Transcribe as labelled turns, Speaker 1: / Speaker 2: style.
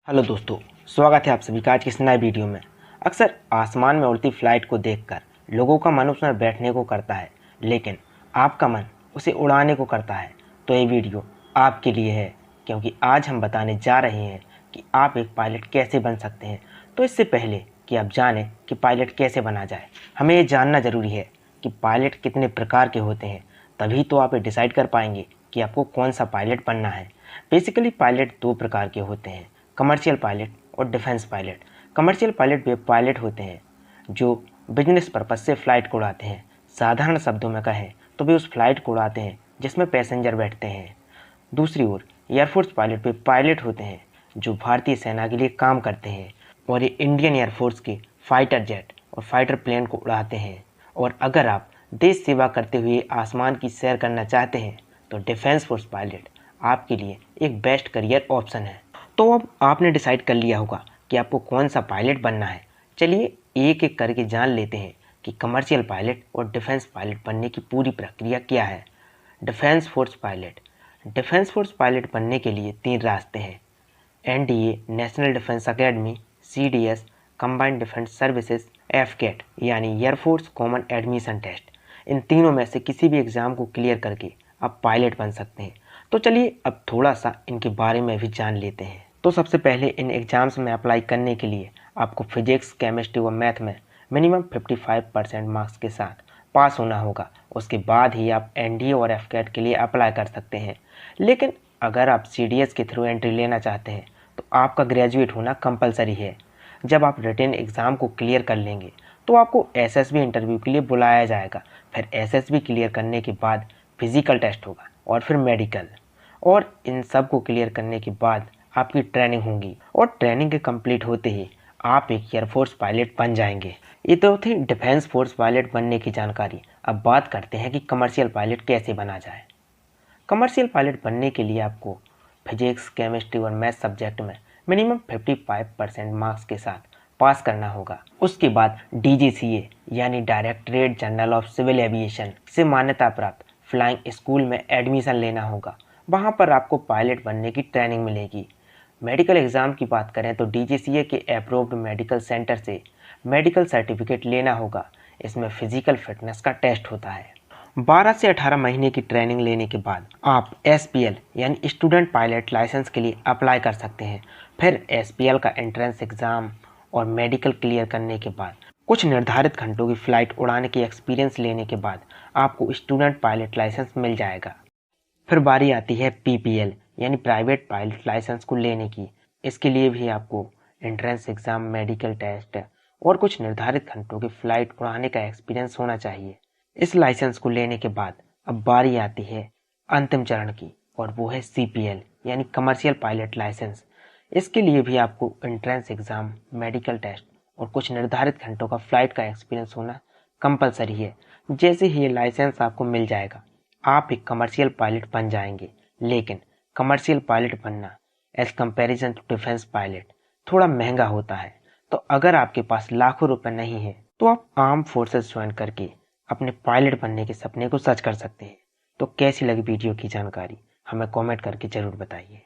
Speaker 1: Hello दोस्तों, स्वागत है आप सभी का आज की इस नए वीडियो में। अक्सर आसमान में उड़ती फ्लाइट को देखकर लोगों का मन उसमें बैठने को करता है, लेकिन आपका मन उसे उड़ाने को करता है। तो ये वीडियो आपके लिए है, क्योंकि आज हम बताने जा रहे हैं कि आप एक पायलट कैसे बन सकते हैं। तो इससे पहले कि आप जानें कि पायलट कैसे बना जाए, हमें ये जानना ज़रूरी है कि पायलट कितने प्रकार के होते हैं। तभी तो आप ये डिसाइड कर पाएंगे कि आपको कौन सा पायलट बनना है। बेसिकली पायलट दो प्रकार के होते हैं, कमर्शियल पायलट और डिफेंस पायलट। कमर्शियल पायलट वे पायलट होते हैं जो बिजनेस पर्पज से फ़्लाइट को उड़ाते हैं। साधारण शब्दों में कहें तो वे उस फ्लाइट को उड़ाते हैं जिसमें पैसेंजर बैठते हैं। दूसरी ओर एयरफोर्स पायलट वे पायलट होते हैं जो भारतीय सेना के लिए काम करते हैं और ये इंडियन एयरफोर्स के फाइटर जेट और फाइटर प्लेन को उड़ाते हैं। और अगर आप देश सेवा करते हुए आसमान की सैर करना चाहते हैं तो डिफेंस फोर्स पायलट आपके लिए एक बेस्ट करियर ऑप्शन है। तो अब आपने डिसाइड कर लिया होगा कि आपको कौन सा पायलट बनना है। चलिए एक एक करके जान लेते हैं कि कमर्शियल पायलट और डिफेंस पायलट बनने की पूरी प्रक्रिया क्या है। Defence force pilot. Defence force pilot बनने के लिए 3 रास्ते हैं। NDA National Defence Academy, CDS Combined Defence Services, AFCAT यानी एयरफोर्स कॉमन एडमिशन टेस्ट। इन तीनों में से किसी भी एग्ज़ाम को क्लियर करके आप पायलट बन सकते हैं। तो चलिए अब थोड़ा सा इनके बारे में भी जान लेते हैं। तो सबसे पहले इन एग्ज़ाम्स में अप्लाई करने के लिए आपको फिजिक्स, केमिस्ट्री और मैथ में मिनिमम 55% मार्क्स के साथ पास होना होगा। उसके बाद ही आप एनडीए और एफकेट के लिए अप्लाई कर सकते हैं। लेकिन अगर आप सीडीएस के थ्रू एंट्री लेना चाहते हैं तो आपका ग्रेजुएट होना कंपलसरी है। जब आप रिटन एग्ज़ाम को क्लियर कर लेंगे तो आपको एसएसबी इंटरव्यू के लिए बुलाया जाएगा। फिर एसएसबी क्लियर करने के बाद फिजिकल टेस्ट होगा और फिर मेडिकल, और इन सब को क्लियर करने के बाद आपकी ट्रेनिंग होगी और ट्रेनिंग के कंप्लीट होते ही आप एक एयरफोर्स पायलट बन जाएंगे। ये तो थी डिफेंस फोर्स पायलट बनने की जानकारी। अब बात करते हैं कि कमर्शियल पायलट कैसे बना जाए। कमर्शियल पायलट बनने के लिए आपको फिजिक्स, केमिस्ट्री और मैथ सब्जेक्ट में मिनिमम 55% मार्क्स के साथ पास करना होगा। उसके बाद डीजीसीए यानी directorate general of civil aviation से मान्यता प्राप्त फ्लाइंग स्कूल में एडमिशन लेना होगा। वहाँ पर आपको पायलट बनने की ट्रेनिंग मिलेगी। मेडिकल एग्ज़ाम की बात करें तो डीजीसीए के अप्रूव्ड मेडिकल सेंटर से मेडिकल सर्टिफिकेट लेना होगा। इसमें फिजिकल फिटनेस का टेस्ट होता है। 12 से 18 महीने की ट्रेनिंग लेने के बाद आप एसपीएल यानी स्टूडेंट पायलट लाइसेंस के लिए अप्लाई कर सकते हैं। फिर एसपीएल का एंट्रेंस एग्ज़ाम और मेडिकल क्लियर करने के बाद कुछ निर्धारित घंटों की फ़्लाइट उड़ाने की एक्सपीरियंस लेने के बाद आपको स्टूडेंट पायलट लाइसेंस मिल जाएगा। फिर बारी आती है पीपीएल यानी प्राइवेट पायलट लाइसेंस को लेने की। इसके लिए भी आपको एंट्रेंस एग्ज़ाम, मेडिकल टेस्ट और कुछ निर्धारित घंटों की फ़्लाइट उड़ाने का एक्सपीरियंस होना चाहिए। इस लाइसेंस को लेने के बाद अब बारी आती है अंतिम चरण की, और वो है सीपीएल यानी कमर्शियल पायलट लाइसेंस। इसके लिए भी आपको एंट्रेंस एग्ज़ाम, मेडिकल टेस्ट और कुछ निर्धारित घंटों का फ़्लाइट का एक्सपीरियंस होना कंपलसरी है। जैसे ही ये लाइसेंस आपको मिल जाएगा आप एक कमर्शियल पायलट बन जाएंगे। लेकिन कमर्शियल पायलट बनना as comparison to defence pilot थोड़ा महंगा होता है। तो अगर आपके पास लाखों रुपए नहीं है तो आप आर्म फोर्सेस ज्वाइन करके अपने पायलट बनने के सपने को सच कर सकते हैं। तो कैसी लगी वीडियो की जानकारी हमें कमेंट करके ज़रूर बताइए।